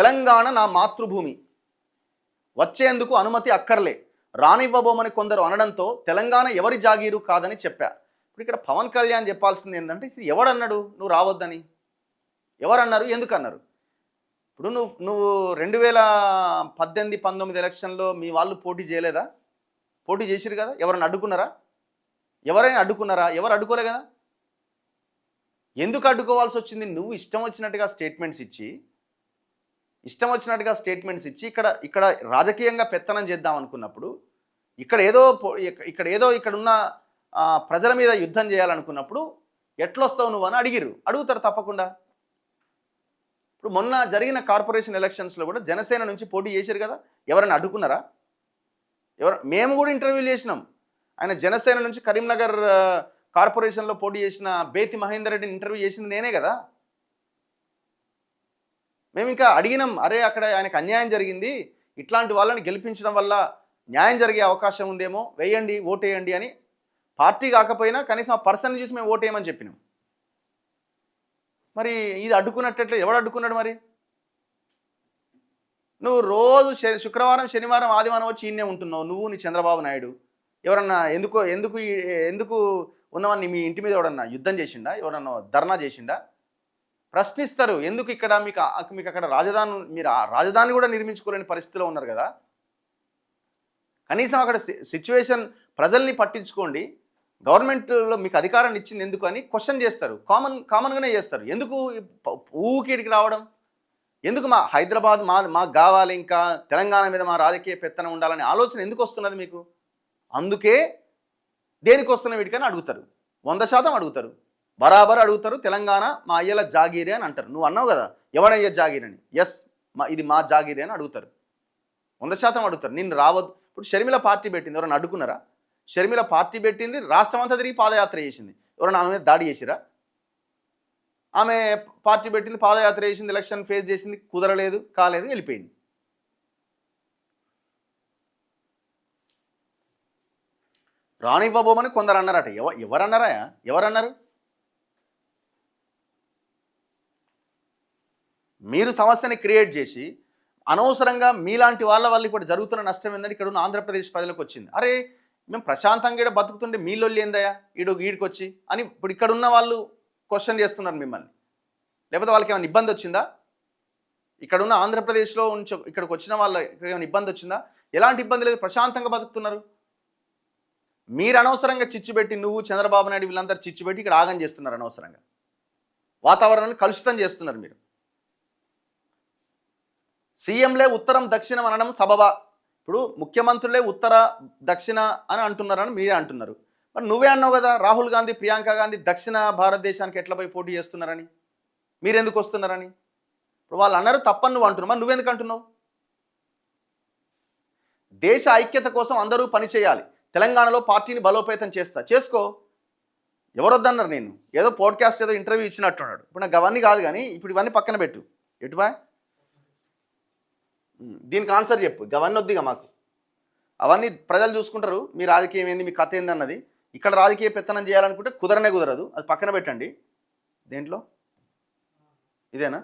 తెలంగాణ నా మాతృభూమి, వచ్చేందుకు అనుమతి అక్కర్లే, రానివ్వబోమని కొందరు అనడంతో తెలంగాణ ఎవరి జాగీరు కాదని చెప్పా. ఇప్పుడు ఇక్కడ పవన్ కళ్యాణ్ చెప్పాల్సింది ఏంటంటే, ఎవడన్నాడు నువ్వు రావద్దని? ఎవరన్నారు? ఎందుకన్నారు? ఇప్పుడు నువ్వు 2018-19 ఎలక్షన్లో మీ వాళ్ళు పోటీ చేయలేదా? పోటీ చేసిరు కదా? ఎవరైనా అడ్డుకున్నారా? ఎవరైనా అడ్డుకున్నారా? ఎవరు అడ్డుకోలే కదా? ఎందుకు అడ్డుకోవాల్సి వచ్చింది? నువ్వు ఇష్టం వచ్చినట్టుగా స్టేట్మెంట్స్ ఇచ్చి ఇక్కడ రాజకీయంగా పెత్తనం చేద్దాం అనుకున్నప్పుడు, ఇక్కడున్న ప్రజల మీద యుద్ధం చేయాలనుకున్నప్పుడు ఎట్లొస్తావు నువ్వు అని అడుగుతారు తప్పకుండా. ఇప్పుడు మొన్న జరిగిన కార్పొరేషన్ ఎలక్షన్స్లో కూడా జనసేన నుంచి పోటీ చేశారు కదా, ఎవరైనా అడ్డుకున్నారా? మేము కూడా ఇంటర్వ్యూలు చేసినాం. ఆయన జనసేన నుంచి కరీంనగర్ కార్పొరేషన్లో పోటీ చేసిన బేతి మహేందర్ రెడ్డిని ఇంటర్వ్యూ చేసింది నేనే కదా. మేము ఇంకా అడిగినాం, అరే అక్కడ ఆయనకు అన్యాయం జరిగింది, ఇట్లాంటి వాళ్ళని గెలిపించడం వల్ల న్యాయం జరిగే అవకాశం ఉందేమో, వేయండి, ఓటేయండి అని. పార్టీ కాకపోయినా కనీసం ఆ పర్సన్ చూసి మేము ఓటేయమని చెప్పినాం. మరి ఇది అడ్డుకున్నట్లయితే ఎవడు అడ్డుకున్నాడు? మరి నువ్వు రోజు శుక్రవారం, శనివారం, ఆదివారం వచ్చి ఈయనే ఉంటున్నావు, నువ్వు నీ చంద్రబాబు నాయుడు. ఎవరన్నా ఎందుకు ఉన్నవాన్ని మీ ఇంటి మీద ఎవడన్నా యుద్ధం చేసిండా? ఎవరన్నా ధర్నా చేసిండా? ప్రశ్నిస్తారు. ఎందుకు ఇక్కడ మీకు అక్కడ మీరు రాజధాని కూడా నిర్మించుకోలేని పరిస్థితిలో ఉన్నారు కదా. కనీసం అక్కడ సిచ్యువేషన్ ప్రజల్ని పట్టించుకోండి, గవర్నమెంట్లో మీకు అధికారాన్ని ఇచ్చింది ఎందుకు అని క్వశ్చన్ చేస్తారు. కామన్గానే చేస్తారు. ఎందుకు ఊకిడికి రావడం? ఎందుకు మా హైదరాబాద్ మాకు కావాలి, ఇంకా తెలంగాణ మీద మా రాజకీయ పెత్తనం ఉండాలనే ఆలోచన ఎందుకు వస్తున్నది మీకు? అందుకే దేనికి వస్తున్న వీటికని అడుగుతారు, 100% అడుగుతారు, బరాబర్ అడుగుతారు. తెలంగాణ మా అయ్యల జాగీరే అని అంటారు. నువ్వు అన్నావు కదా ఎవడయ్య జాగీరని, ఎస్ ఇది మా జాగీరే అని అడుగుతారు, 100% అడుగుతారు. నిన్ను రావద్దు. ఇప్పుడు షర్మిల పార్టీ పెట్టింది, ఎవరైనా అడ్డుకున్నారా? షర్మిల పార్టీ పెట్టింది, రాష్ట్రం అంతా తిరిగి పాదయాత్ర చేసింది, ఎవరైనా ఆమె మీద దాడి చేసిరా? ఆమె పార్టీ పెట్టింది, పాదయాత్ర చేసింది, ఎలక్షన్ ఫేస్ చేసింది, కుదరలేదు, కాలేదు, వెళ్ళిపోయింది. రానివ్వబోమని కొందరు అన్నారట. ఎవరన్నారా? ఎవరన్నారు? మీరు సమస్యని క్రియేట్ చేసి అనవసరంగా మీలాంటి వాళ్ళ వల్ల ఇప్పుడు జరుగుతున్న నష్టం ఏంటంటే ఇక్కడ ఉన్న ఆంధ్రప్రదేశ్ ప్రజలకు వచ్చింది. అరే మేము ప్రశాంతంగా ఇక్కడ బతుకుతుంటే మీలోళ్ళు ఏందయ్యా ఈడికి వచ్చి అని ఇప్పుడు ఇక్కడ ఉన్న వాళ్ళు క్వశ్చన్ చేస్తున్నారు మిమ్మల్ని. లేకపోతే వాళ్ళకి ఏమైనా ఇబ్బంది వచ్చిందా? ఇక్కడ ఉన్న ఆంధ్రప్రదేశ్లో నుంచి ఇక్కడికి వచ్చిన వాళ్ళకి ఏమైనా ఇబ్బంది వచ్చిందా? ఎలాంటి ఇబ్బంది లేదు, ప్రశాంతంగా బతుకుతున్నారు. మీరు అనవసరంగా చిచ్చుపెట్టి, నువ్వు చంద్రబాబు నాయుడు వీళ్ళందరూ చిచ్చుపెట్టి ఇక్కడ ఆగం చేస్తున్నారు. అనవసరంగా వాతావరణాన్ని కలుషితం చేస్తున్నారు మీరు. సీఎంలే ఉత్తరం దక్షిణం అనడం సబబా? ఇప్పుడు ముఖ్యమంత్రులే ఉత్తర దక్షిణ అని అంటున్నారని మీరే అంటున్నారు. మరి నువ్వే అన్నావు కదా, రాహుల్ గాంధీ, ప్రియాంక గాంధీ దక్షిణ భారతదేశానికి ఎట్లా పోయి పోటీ చేస్తున్నారని, మీరెందుకు వస్తున్నారని. ఇప్పుడు వాళ్ళు అన్నారు తప్పని నువ్వు అంటున్నావు, మరి నువ్వెందుకు అంటున్నావు? దేశ ఐక్యత కోసం అందరూ పనిచేయాలి, తెలంగాణలో పార్టీని బలోపేతం చేసుకో. ఎవరొద్దన్నారు? నేను ఏదో పోడ్కాస్ట్ ఏదో ఇంటర్వ్యూ ఇచ్చినట్టున్నాడు. ఇప్పుడు నాకు అవన్నీ కాదు, కానీ ఇప్పుడు ఇవన్నీ పక్కన పెట్టు. ఎటువా దీనికి ఆన్సర్ చెప్పు. అవన్నీ వద్దిగా మాకు, అవన్నీ ప్రజలు చూసుకుంటారు. మీ రాజకీయం ఏంది, మీ కథ ఏంది అన్నది. ఇక్కడ రాజకీయ పెత్తనం చేయాలనుకుంటే కుదరదు, అది పక్కన పెట్టండి. దేంట్లో ఇదేనా?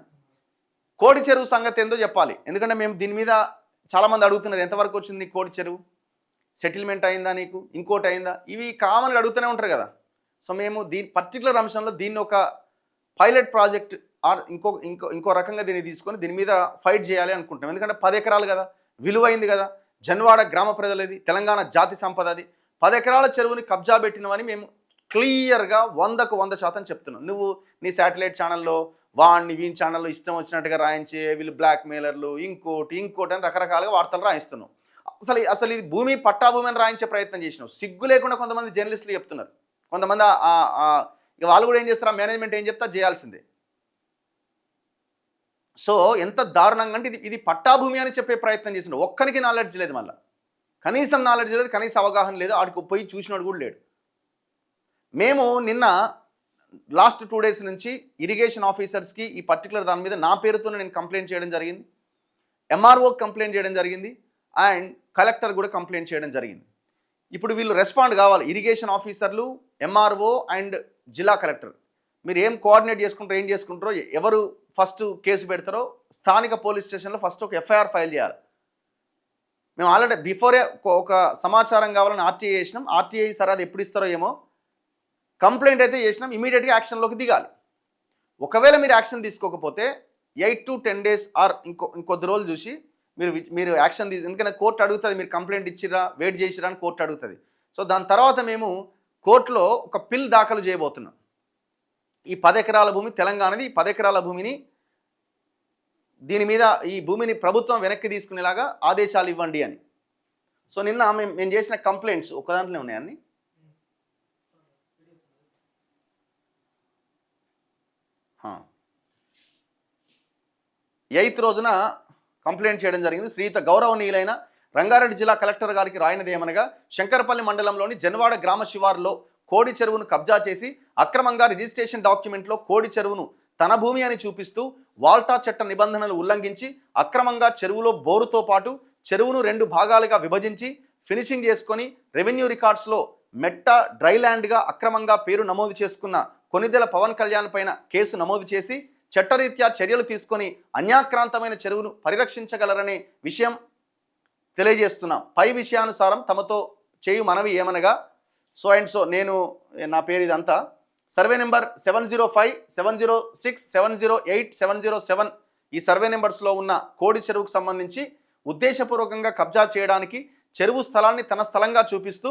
కోడి చెరువు సంగతి ఏందో చెప్పాలి. ఎందుకంటే మేము దీని మీద చాలామంది అడుగుతున్నారు, ఎంతవరకు వచ్చింది నీకు కోడి చెరువు, సెటిల్మెంట్ అయిందా, నీకు ఇంకోటి అయిందా, ఇవి కామన్గా అడుగుతూనే ఉంటారు కదా. సో మేము పర్టికులర్ అంశంలో దీన్ని ఒక పైలట్ ప్రాజెక్ట్ ఇంకో రకంగా దీన్ని తీసుకొని దీని మీద ఫైట్ చేయాలి అనుకుంటున్నాం. ఎందుకంటే 10 ఎకరాలు కదా, విలువైంది కదా, జన్వాడ గ్రామ ప్రజలది, తెలంగాణ జాతి సంపద అది. 10 ఎకరాల చెరువుని కబ్జా పెట్టినవని మేము క్లియర్గా 100కు 100% చెప్తున్నాం. నువ్వు నీ శాటిలైట్ ఛానల్లో వీని ఛానల్లో ఇష్టం వచ్చినట్టుగా రాయించే వీళ్ళు బ్లాక్ మెయిలర్లు, ఇంకోటి అని రకరకాలుగా వార్తలు రాయిస్తున్నావు. అసలు ఇది భూమి పట్టాభూమి అని రాయించే ప్రయత్నం చేసినావు. సిగ్గు లేకుండా కొంతమంది జర్నలిస్టులు చెప్తున్నారు. కొంతమంది ఇక వాళ్ళు కూడా ఏం చేస్తారు, మేనేజ్మెంట్ ఏం చెప్తా చేయాల్సిందే. సో ఎంత దారుణంగా అంటే ఇది పట్టాభూమి అని చెప్పే ప్రయత్నం చేసినావు. ఒక్కరికి నాలెడ్జ్ లేదు, మళ్ళీ కనీసం నాలెడ్జ్ లేదు, కనీస అవగాహన లేదు, ఆడికి పోయి చూసినాడు కూడా లేడు. మేము నిన్న లాస్ట్ 2 days నుంచి ఇరిగేషన్ ఆఫీసర్స్కి ఈ పర్టికులర్ దాని మీద నా పేరుతో నేను కంప్లైంట్ చేయడం జరిగింది, ఎంఆర్ఓకి కంప్లైంట్ చేయడం జరిగింది, అండ్ కలెక్టర్ కూడా కంప్లైంట్ చేయడం జరిగింది. ఇప్పుడు వీళ్ళు రెస్పాండ్ కావాలి, ఇరిగేషన్ ఆఫీసర్లు, ఎంఆర్ఓ అండ్ జిల్లా కలెక్టర్. మీరు ఏం కోఆర్డినేట్ చేసుకుంటారో, ఏం చేసుకుంటారో, ఎవరు ఫస్ట్ కేసు పెడతారో స్థానిక పోలీస్ స్టేషన్లో ఫస్ట్ ఒక ఎఫ్ఐఆర్ ఫైల్ చేయాలి. మేము ఆల్రెడీ బిఫోరే ఒక సమాచారం కావాలని ఆర్టీఐ చేసినాం. ఆర్టీఐ సరే అది ఎప్పుడు ఇస్తారో ఏమో, కంప్లైంట్ అయితే చేసినాం, ఇమీడియట్గా యాక్షన్లోకి దిగాలి. ఒకవేళ మీరు యాక్షన్ తీసుకోకపోతే 8 to 10 days ఆర్ ఇంకొద్ది రోజులు చూసి మీరు యాక్షన్ ఎందుకంటే కోర్టు అడుగుతుంది మీరు కంప్లైంట్ ఇచ్చిరా వెయిట్ చేసిరా అని కోర్టు అడుగుతుంది. సో దాని తర్వాత మేము కోర్టులో ఒక పిల్ దాఖలు చేయబోతున్నాం. ఈ 10 ఎకరాల భూమి తెలంగాణది, ఈ 10 ఎకరాల భూమిని దీని మీద ఈ భూమిని ప్రభుత్వం వెనక్కి తీసుకునేలాగా ఆదేశాలు ఇవ్వండి అని. సో నిన్న మేము చేసిన కంప్లైంట్స్ ఒక దాంట్లోనే ఉన్నాయన్ని. ఎయిత్ రోజున కంప్లైంట్ చేయడం జరిగింది. శ్రీయుత గౌరవనీయులైన రంగారెడ్డి జిల్లా కలెక్టర్ గారికి రాయినదేమనగా, శంకరపల్లి మండలంలోని జన్వాడ గ్రామ శివారులో కోడి చెరువును కబ్జా చేసి అక్రమంగా రిజిస్ట్రేషన్ డాక్యుమెంట్లో కోడి చెరువును తన భూమి అని చూపిస్తూ వాల్టా చట్ట నిబంధనలు ఉల్లంఘించి అక్రమంగా చెరువులో బోరుతో పాటు చెరువును 2 భాగాలుగా విభజించి ఫినిషింగ్ చేసుకొని రెవెన్యూ రికార్డ్స్లో మెట్ట డ్రైల్యాండ్గా అక్రమంగా పేరు నమోదు చేసుకున్న కొనిదెల పవన్ కళ్యాణ్ పైన కేసు నమోదు చేసి చట్టరీత్యా చర్యలు తీసుకొని అన్యాక్రాంతమైన చెరువును పరిరక్షించగలరనే విషయం తెలియజేస్తున్నాం. పై విషయానుసారం తమతో చేయు మనవి ఏమనగా, సో అండ్ సో నేను నా పేరు ఇదంతా సర్వే నెంబర్ 705, 706, 708, 707 ఈ సర్వే నెంబర్స్లో ఉన్న కోడి చెరువుకు సంబంధించి ఉద్దేశపూర్వకంగా కబ్జా చేయడానికి చెరువు స్థలాన్ని తన స్థలంగా చూపిస్తూ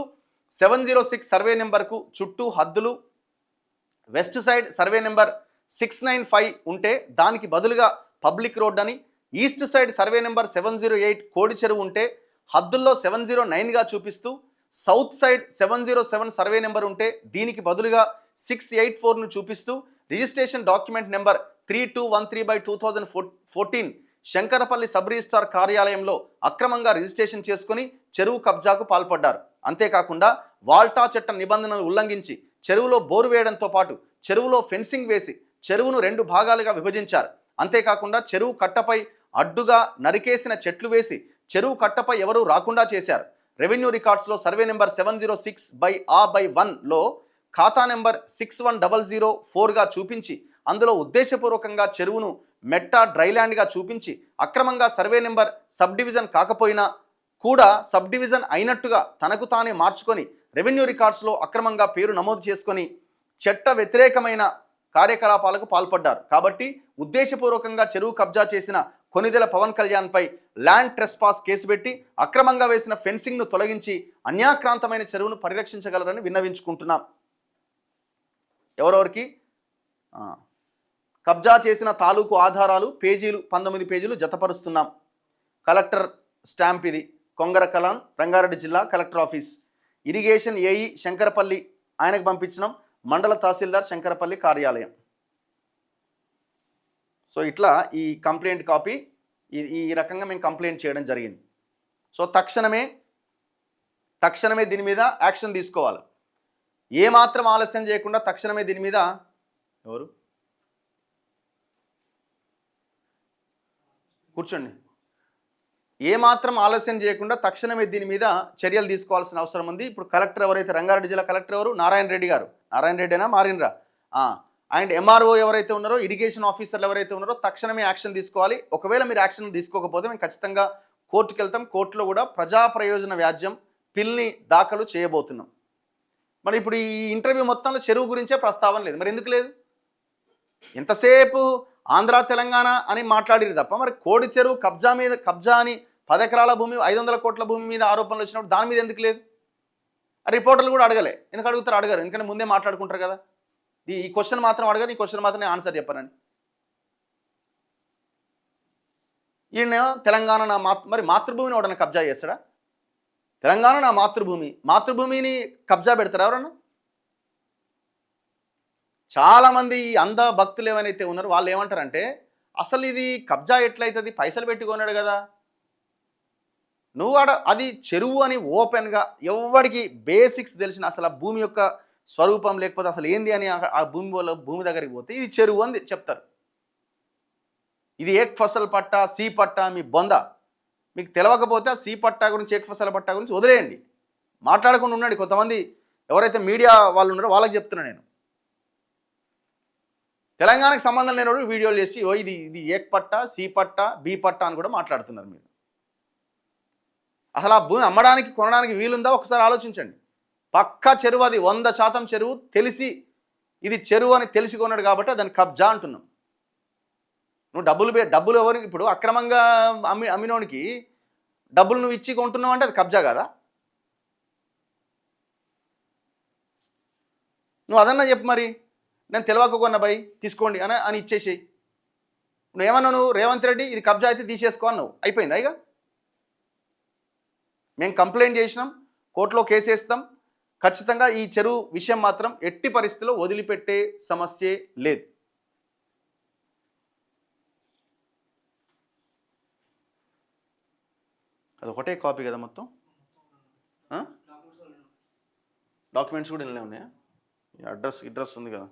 706 సర్వే నెంబర్కు చుట్టూ హద్దులు, వెస్ట్ సైడ్ సర్వే నెంబర్ 695 ఉంటే దానికి బదులుగా పబ్లిక్ రోడ్ అని, ఈస్ట్ సైడ్ సర్వే నెంబర్ 708 కోడి చెరువు ఉంటే హద్దుల్లో 709గా చూపిస్తూ సౌత్ సైడ్ 707 సర్వే నెంబర్ ఉంటే దీనికి బదులుగా 684ను చూపిస్తూ registration document number 3213/2014 Shankarpally sub registrar కార్యాలయంలో అక్రమంగా రిజిస్ట్రేషన్ చేసుకుని చెరువు కబ్జాకు పాల్పడ్డారు. అంతేకాకుండా వాల్టా చట్ట నిబంధనలు ఉల్లంఘించి చెరువులో బోరు వేయడంతో పాటు చెరువులో ఫెన్సింగ్ వేసి చెరువును 2 భాగాలుగా విభజించారు. అంతేకాకుండా చెరువు కట్టపై అడ్డుగా నరికేసిన చెట్లు వేసి చెరువు కట్టపై ఎవరూ రాకుండా చేశారు. రెవెన్యూ రికార్డ్స్లో సర్వే నెంబర్ 706/A/1లో ఖాతా నెంబర్ 61004గా చూపించి అందులో ఉద్దేశపూర్వకంగా చెరువును మెట్ట డ్రైల్యాండ్గా చూపించి అక్రమంగా సర్వే నెంబర్ సబ్ డివిజన్ కాకపోయినా కూడా సబ్ డివిజన్ అయినట్టుగా తనకు తానే మార్చుకొని రెవెన్యూ రికార్డ్స్లో అక్రమంగా పేరు నమోదు చేసుకొని చట్ట వ్యతిరేకమైన కార్యకలాపాలకు పాల్పడ్డారు. కాబట్టి ఉద్దేశపూర్వకంగా చెరువు కబ్జా చేసిన కొనిదెల పవన్ కళ్యాణ్పై ల్యాండ్ ట్రెస్పాస్ కేసు పెట్టి అక్రమంగా వేసిన ఫెన్సింగ్ను తొలగించి అన్యాక్రాంతమైన చెరువును పరిరక్షించగలరని విన్నవించుకుంటున్నాం. ఎవరెవరికి కబ్జా చేసిన తాలూకు ఆధారాలు పేజీలు 19 పేజీలు జతపరుస్తున్నాం. కలెక్టర్ స్టాంప్ ఇది, కొంగర కలాం, రంగారెడ్డి జిల్లా collector office. Irrigation AE Shankarpally ఆయనకు పంపించినాం. మండల తహసీల్దార్ శంకరపల్లి కార్యాలయం. సో ఇట్లా ఈ కంప్లైంట్ కాపీ ఈ రకంగా మేము కంప్లైంట్ చేయడం జరిగింది. సో తక్షణమే దీని మీద యాక్షన్ తీసుకోవాలి. ఏమాత్రం ఆలస్యం చేయకుండా తక్షణమే దీని మీద ఎవరు కూర్చోండి, ఏమాత్రం ఆలస్యం చేయకుండా తక్షణమే దీని మీద చర్యలు తీసుకోవాల్సిన అవసరం ఉంది. ఇప్పుడు కలెక్టర్ ఎవరైతే రంగారెడ్డి జిల్లా కలెక్టర్ ఎవరు, నారాయణ రెడ్డి గారు, నారాయణ రెడ్డినా మారినరా, అండ్ ఎంఆర్ఓ ఎవరైతే ఉన్నారో, ఇరిగేషన్ ఆఫీసర్లు ఎవరైతే ఉన్నారో తక్షణమే యాక్షన్ తీసుకోవాలి. ఒకవేళ మీరు యాక్షన్ తీసుకోకపోతే మేము ఖచ్చితంగా కోర్టుకు వెళ్తాం. కోర్టులో కూడా ప్రజా ప్రయోజన వ్యాజ్యం పిల్ని దాఖలు చేయబోతున్నాం. మరి ఇప్పుడు ఈ ఇంటర్వ్యూ మొత్తంలో చెరువు గురించే ప్రస్తావన లేదు. మరి ఎందుకు లేదు? ఎంతసేపు ఆంధ్ర తెలంగాణ అని మాట్లాడిరు తప్ప మరి కోడి చెరువు కబ్జా అని 10 ఎకరాల భూమి 500 కోట్ల భూమి మీద ఆరోపణలు వచ్చినప్పుడు దాని మీద ఎందుకు లేదు? రిపోర్టర్లు కూడా అడగలే. ఎందుకు అడుగుతారు? అడగారు, ఎందుకంటే ముందే మాట్లాడుకుంటారు కదా. ఈ క్వశ్చన్ మాత్రం అడగారు, ఈ క్వశ్చన్ మాత్రం నేను ఆన్సర్ చెప్పానని. ఈయన తెలంగాణ నా మరి మాతృభూమిని ఎవడన్నా కబ్జా చేస్తాడా? తెలంగాణ నా మాతృభూమిని కబ్జా పెడతారా ఎవరన్నా? చాలామంది అంధ భక్తులు ఏమైతే ఉన్నారో వాళ్ళు ఏమంటారంటే, అసలు ఇది కబ్జా ఎట్లయితుంది, పైసలు పెట్టుకున్నాడు కదా, నువ్వు అది చెరువు అని ఓపెన్గా ఎవరికి బేసిక్స్ తెలిసిన అసలు ఆ భూమి యొక్క స్వరూపం లేకపోతే అసలు ఏంది అని ఆ భూమి దగ్గరికి పోతే ఇది చెరువు అని చెప్తారు. ఇది ఏక్ ఫసల్ పట్టా, సి పట్టా, మీ బొంద. మీకు తెలవకపోతే ఆ సి పట్టా గురించి, ఏక్ ఫసల్ పట్టా గురించి వదిలేయండి, మాట్లాడకుండా ఉన్నాడు. కొంతమంది ఎవరైతే మీడియా వాళ్ళు ఉన్నారో వాళ్ళకి చెప్తున్నా నేను. తెలంగాణకు సంబంధం లేనివాడు వీడియోలు చేసి ఓ ఇది ఇది ఏ పట్ట సి పట్ట బి పట్ట అని కూడా మాట్లాడుతున్నారు మీరు. అసలు ఆ భూమి అమ్మడానికి కొనడానికి వీలుందా ఒకసారి ఆలోచించండి. పక్కా చెరువు, అది 100% చెరువు, తెలిసి ఇది చెరువు అని తెలిసి కొన్నాడు కాబట్టి దాన్ని కబ్జా అంటున్నాం. నువ్వు డబ్బులు ఎవరికి ఇప్పుడు అక్రమంగా అమ్మినోనికి డబ్బులు నువ్వు ఇచ్చి కొంటున్నావు అంటే అది కబ్జా కదా. నువ్వు అదన్నా చెప్పు, మరి నేను తెలియక కొన్న బై తీసుకోండి అని ఇచ్చేసేయి. నువ్వేమన్నా నువ్వు రేవంత్ రెడ్డి ఇది కబ్జా అయితే తీసేసుకో అన్నావు, అయిపోయింది. అయిగా మేము కంప్లైంట్ చేసినాం, కోర్టులో కేసు వేస్తాం. ఖచ్చితంగా ఈ చెరువు విషయం మాత్రం ఎట్టి పరిస్థితుల్లో వదిలిపెట్టే సమస్యే లేదు. అది ఒకటే కాపీ కదా మొత్తం, డాక్యుమెంట్స్ కూడా ఇల్లే ఉన్నాయా, అడ్రస్ ఉంది కదా.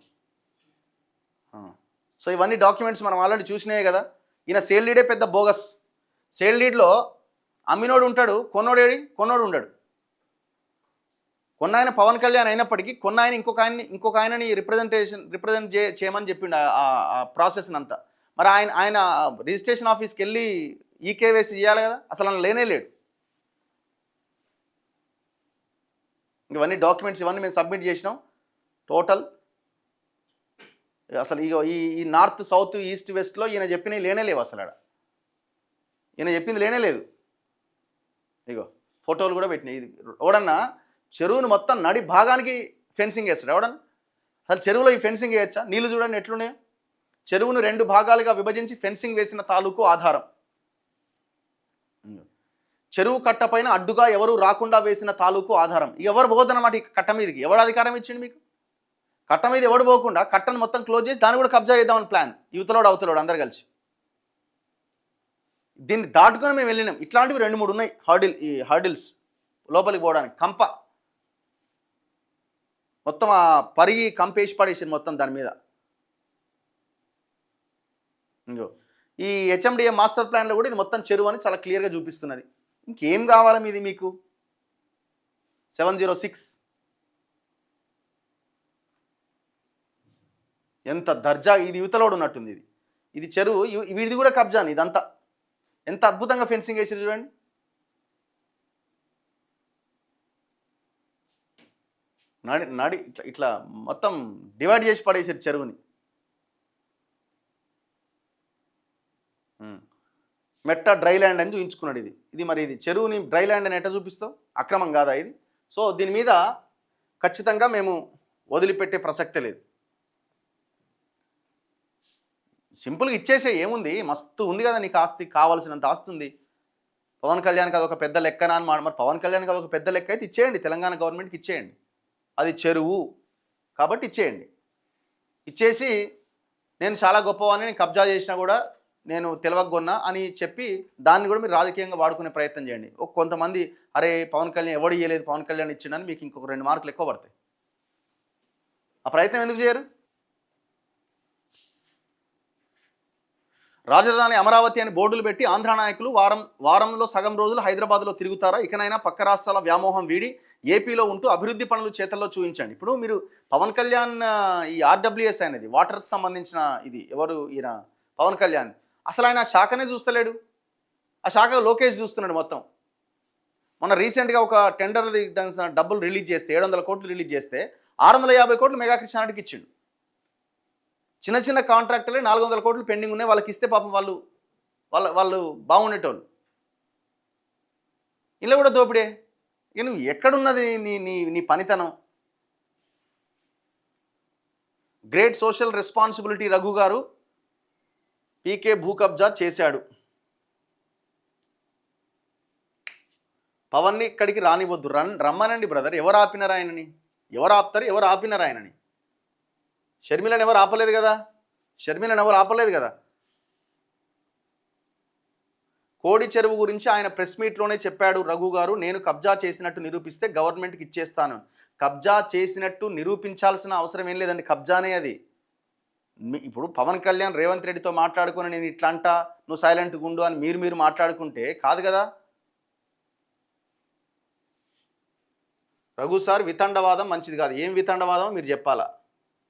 సో ఇవన్నీ డాక్యుమెంట్స్ మనం ఆల్రెడీ చూసినాయే కదా. ఈయన సేల్ లీడే పెద్ద బోగస్. సేల్ లీడ్లో అమ్మినోడు ఉంటాడు, కొన్నోడు ఉండడు. కొన్న ఆయన పవన్ కళ్యాణ్ అయినప్పటికీ కొన్న ఆయన ఇంకొక ఆయనని రిప్రజెంట్ చేయమని చెప్పిండు ఆ ప్రాసెస్ని అంతా. మరి ఆయన రిజిస్ట్రేషన్ ఆఫీస్కి వెళ్ళి ఈకేవైసీ చేయాలి కదా, అసలు ఆయన లేనే లేడు. ఇవన్నీ డాక్యుమెంట్స్ ఇవన్నీ మేము సబ్మిట్ చేసినాం. టోటల్ అసలు ఈ నార్త్ సౌత్ ఈస్ట్ వెస్ట్లో ఈయన చెప్పినవి లేనే లేవు. అసలు ఈయన చెప్పింది లేనే లేదు. ఇగో ఫోటోలు కూడా పెట్టినాయి. ఇది ఎవడన్నా చెరువును మొత్తం నడి భాగానికి ఫెన్సింగ్ వేస్తాడు ఎవడన్నా? అసలు చెరువులో ఈ ఫెన్సింగ్ వేయచ్చా? నీళ్ళు చూడండి ఎట్లున్నాయో. చెరువును 2 భాగాలుగా విభజించి ఫెన్సింగ్ వేసిన తాలూకు ఆధారం. చెరువు కట్ట పైన అడ్డుగా ఎవరు రాకుండా వేసిన తాలూకు ఆధారం. ఎవరు పోదన్నమాట ఈ కట్ట మీదకి? ఎవరు అధికారం ఇచ్చిండు మీకు? కట్ట మీద ఎవడు పోకుండా కట్టను మొత్తం క్లోజ్ చేసి దాన్ని కూడా కబ్జా చేద్దామని ప్లాన్. యువతలోడు అవతలోడు అందరు కలిసి. దీన్ని దాటుకొని మేము వెళ్ళినాం. ఇట్లాంటివి 2-3 ఉన్నాయి హర్డిల్స్ లోపలికి పోవడానికి. కంప మొత్తం ఆ పరిగి కంపేసి పడేసింది మొత్తం దాని మీద. ఇంకో ఈ హెచ్ఎండిఏ మాస్టర్ ప్లాన్లో కూడా ఇది మొత్తం చెరువు అని చాలా క్లియర్గా చూపిస్తున్నది. ఇంకేం కావాలా మీది? మీకు 706 ఎంత దర్జా, ఇది యువతలోడు ఉన్నట్టుంది. ఇది చెరువు, వీడిది కూడా కబ్జాని. ఇదంతా ఎంత అద్భుతంగా ఫెన్సింగ్ వేసారు చూడండి. నడి ఇట్లా మొత్తం డివైడ్ చేసి పడేసారు చెరువుని. మెట్ట డ్రై ల్యాండ్ అని చూపించుకున్నాడు. ఇది మరి ఇది చెరువుని డ్రై ల్యాండ్ అని ఎట్లా చూపిస్తావు? అక్రమం కాదా ఇది? సో దీని మీద ఖచ్చితంగా మేము వదిలిపెట్టే ప్రసక్తే లేదు. సింపుల్గా ఇచ్చేసే ఏముంది, మస్తు ఉంది కదా నీకు ఆస్తి, కావాల్సినంత ఆస్తి ఉంది. పవన్ కళ్యాణ్కి అదొక పెద్ద లెక్కనా అని మరి పవన్ కళ్యాణ్కి అదొక పెద్ద లెక్క అయితే ఇచ్చేయండి, తెలంగాణ గవర్నమెంట్కి ఇచ్చేయండి. అది చెరువు కాబట్టి ఇచ్చేయండి. ఇచ్చేసి నేను చాలా గొప్పవాడిని, నేను కబ్జా చేసినా కూడా నేను తెలియకొన్నా అని చెప్పి దాన్ని కూడా మీరు రాజకీయంగా వాడుకునే ప్రయత్నం చేయండి. కొంతమంది అరే పవన్ కళ్యాణ్ ఎవడు ఇయ్యలేదు, పవన్ కళ్యాణ్ ఇచ్చిండని మీకు ఇంకొక 2 మార్కులు ఎక్కువ పడతాయి. ఆ ప్రయత్నం ఎందుకు చేయరు? రాజధాని అమరావతి అని బోర్డులు పెట్టి ఆంధ్ర నాయకులు వారంలో సగం రోజులు హైదరాబాద్లో తిరుగుతారా? ఇకనైనా పక్క రాష్ట్రాల వ్యామోహం వీడి ఏపీలో ఉంటూ అభివృద్ధి పనులు చేతల్లో చూపించండి. ఇప్పుడు మీరు పవన్ కళ్యాణ్ ఈ ఆర్డబ్ల్యూఎస్ అనేది వాటర్కి సంబంధించిన ఇది ఎవరు ఈయన పవన్ కళ్యాణ్ అసలు ఆయన ఆ శాఖనే చూస్తలేడు. ఆ శాఖ లోకేష్ చూస్తున్నాడు మొత్తం. మొన్న రీసెంట్గా ఒక టెండర్ డబ్బులు రిలీజ్ చేస్తే 700 కోట్లు రిలీజ్ చేస్తే 650 కోట్లు మెగా కృష్ణారెడ్డికి ఇచ్చిండు. చిన్న కాంట్రాక్టర్లే 400 కోట్లు పెండింగ్ ఉన్నాయి. వాళ్ళకి ఇస్తే పాపం వాళ్ళు బాగుండేటోళ్ళు. ఇలా కూడా దోపిడే. ఇక నువ్వు ఎక్కడున్నది నీ పనితనం? గ్రేట్ సోషల్ రెస్పాన్సిబిలిటీ రఘు గారు పీకే భూ కబ్జా చేశాడు. పవన్ని ఇక్కడికి రానివ్వద్దు, రమ్మనండి బ్రదర్. ఎవరు ఆపినారు ఆయనని? ఎవరు ఆపుతారు? ఎవరు ఆపినారు ఆయనని? షర్మిలను ఎవరు ఆపలేదు కదా. కోడి చెరువు గురించి ఆయన ప్రెస్ మీట్లోనే చెప్పాడు రఘు గారు, నేను కబ్జా చేసినట్టు నిరూపిస్తే గవర్నమెంట్కి ఇచ్చేస్తాను. కబ్జా చేసినట్టు నిరూపించాల్సిన అవసరం ఏం లేదండి, కబ్జానే అది. ఇప్పుడు పవన్ కళ్యాణ్ రేవంత్ రెడ్డితో మాట్లాడుకుని నేను ఇట్లా అంటా, నువ్వు సైలెంట్గా ఉండు అని మీరు మాట్లాడుకుంటే కాదు కదా. రఘు సార్ వితండవాదం మంచిది కాదు. ఏం వితండవాదం మీరు చెప్పాలా?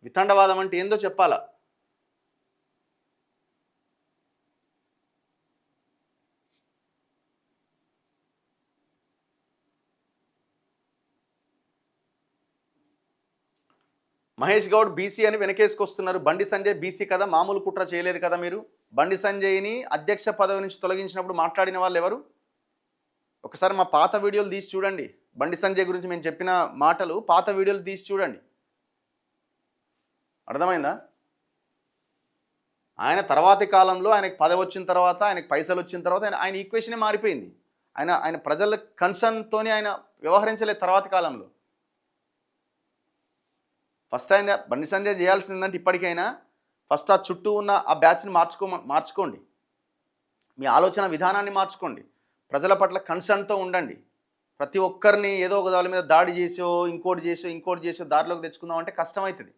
వితండవాదం అంటే ఏందో చెప్పాలా? మహేష్ గౌడ్ బీసీ అని వెనకేసుకొస్తున్నారు. బండి సంజయ్ బీసీ కదా, మామూలు కుట్ర చేయలేదు కదా మీరు. బండి సంజయ్ని అధ్యక్ష పదవి నుంచి తొలగించినప్పుడు మాట్లాడిన వాళ్ళు ఎవరు? ఒకసారి మా పాత వీడియోలు తీసి చూడండి. బండి సంజయ్ గురించి మేము చెప్పిన మాటలు పాత వీడియోలు తీసి చూడండి. అర్థమైందా? ఆయన తర్వాతి కాలంలో ఆయనకు పదవి వచ్చిన తర్వాత, ఆయనకు పైసలు వచ్చిన తర్వాత ఆయన ఈక్వేషనే మారిపోయింది. ఆయన ప్రజల కన్సర్న్తోనే ఆయన వ్యవహరించలేదు తర్వాతి కాలంలో. ఫస్ట్ ఆయన బండి సంజయ్ చేయాల్సిందంటే ఇప్పటికైనా ఫస్ట్ ఆ చుట్టూ ఉన్న ఆ బ్యాచ్ని మార్చుకోండి. మీ ఆలోచన విధానాన్ని మార్చుకోండి. ప్రజల పట్ల కన్సర్న్తో ఉండండి. ప్రతి ఒక్కరిని ఏదో ఒక దాని మీద దాడి చేసో ఇంకోటి చేసో దారిలోకి తెచ్చుకుందాం అంటే కష్టమవుతుంది.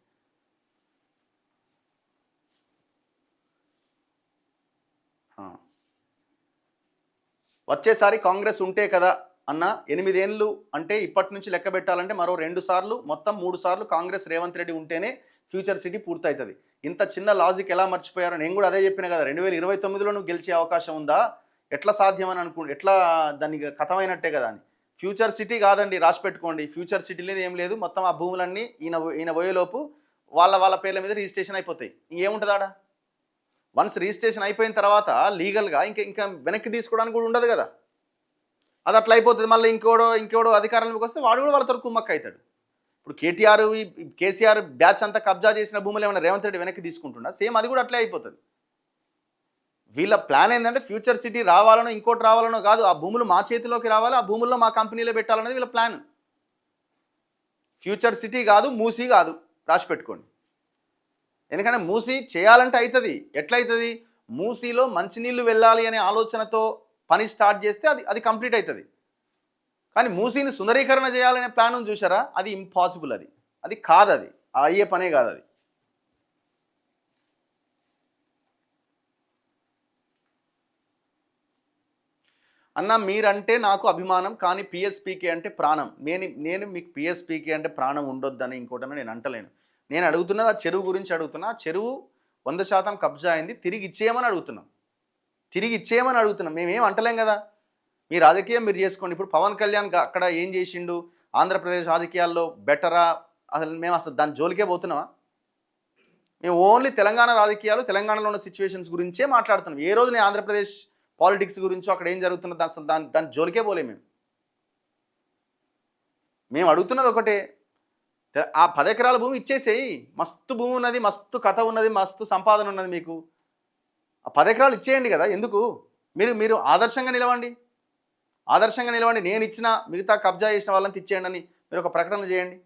వచ్చేసారి కాంగ్రెస్ ఉంటే కదా అన్న 8 ఏళ్ళు అంటే ఇప్పటి నుంచి లెక్క పెట్టాలంటే మరో 2 సార్లు మొత్తం 3 సార్లు కాంగ్రెస్ రేవంత్ రెడ్డి ఉంటేనే ఫ్యూచర్ సిటీ పూర్తవుతుంది. ఇంత చిన్న లాజిక్ ఎలా మర్చిపోయారో నేను కూడా అదే చెప్పిన కదా. 2029లో నువ్వు గెలిచే అవకాశం ఉందా? ఎట్లా సాధ్యమని ఎట్లా దానికి కథమైనట్టే కదా అని. ఫ్యూచర్ సిటీ కాదండి, రాసి పెట్టుకోండి. ఫ్యూచర్ సిటీ లేదు, ఏం లేదు. మొత్తం ఆ భూములన్నీ ఈయన పోయేలోపు వాళ్ళ పేర్ల మీద రిజిస్ట్రేషన్ అయిపోతాయి. ఇంకేముంటుంది ఆడ? వన్స్ రిజిస్ట్రేషన్ అయిపోయిన తర్వాత లీగల్గా ఇంకా వెనక్కి తీసుకోవడానికి కూడా ఉండదు కదా. అది అట్లా అయిపోతుంది. మళ్ళీ ఇంకోడో అధికారంలోకి వస్తే వాడు కూడా వాళ్ళతో కుమ్మక్క అవుతాడు. ఇప్పుడు కేసీఆర్ బ్యాచ్ అంతా కబ్జా చేసిన భూములు ఏమైనా రేవంత్ రెడ్డి వెనక్కి తీసుకుంటున్నా? సేమ్ అది కూడా అట్లే అయిపోతుంది. వీళ్ళ ప్లాన్ ఏంటంటే ఫ్యూచర్ సిటీ రావాలనో ఇంకోటి రావాలనో కాదు, ఆ భూములు మా చేతిలోకి రావాలి, ఆ భూముల్లో మా కంపెనీలో పెట్టాలనేది వీళ్ళ ప్లాన్. ఫ్యూచర్ సిటీ కాదు, మూసీ కాదు, రాసి పెట్టుకోండి. ఎందుకంటే మూసీ చేయాలంటే అవుతుంది. ఎట్లయితుంది? మూసీలో మంచినీళ్ళు వెళ్ళాలి అనే ఆలోచనతో పని స్టార్ట్ చేస్తే అది కంప్లీట్ అవుతుంది. కానీ మూసీని సుందరీకరణ చేయాలనే ప్లాన్ చూసారా? అది ఇంపాసిబుల్. అది కాదు, అది అయ్యే పనే కాదు. అది అన్న మీరంటే నాకు అభిమానం, కానీ పిఎస్పీకే అంటే ప్రాణం. నేను మీకు పిఎస్పీకే అంటే ప్రాణం ఉండొద్దని ఇంకోటని నేను అంటలేను. నేను అడుగుతున్నది ఆ చెరువు గురించి అడుగుతున్నా. చెరువు 100% కబ్జా అయింది, తిరిగి ఇచ్చేయమని అడుగుతున్నాం. మేమేం అంటలేం కదా. మీ రాజకీయం మీరు చేసుకోండి. ఇప్పుడు పవన్ కళ్యాణ్ అక్కడ ఏం చేసిండు? ఆంధ్రప్రదేశ్ రాజకీయాల్లో బెటరా? అసలు దాని జోలికే పోతున్నామా? మేము ఓన్లీ తెలంగాణ రాజకీయాలు, తెలంగాణలో ఉన్న సిచ్యువేషన్స్ గురించే మాట్లాడుతున్నాం. ఏ రోజు నేను ఆంధ్రప్రదేశ్ పాలిటిక్స్ గురించో అక్కడ ఏం జరుగుతున్నది అసలు దాని జోలికే పోలే. మేము అడుగుతున్నది ఒకటే, ఆ 10 ఎకరాల భూమి ఇచ్చేసేయి. మస్తు భూమి ఉన్నది, మస్తు కథ ఉన్నది, మస్తు సంపాదన ఉన్నది మీకు. ఆ 10 ఎకరాలు ఇచ్చేయండి కదా. ఎందుకు? మీరు ఆదర్శంగా నిలవండి. నేను ఇచ్చిన మిగతా కబ్జా చేసిన వాళ్ళని ఇచ్చేయండి అని మీరు ఒక ప్రకటన చేయండి.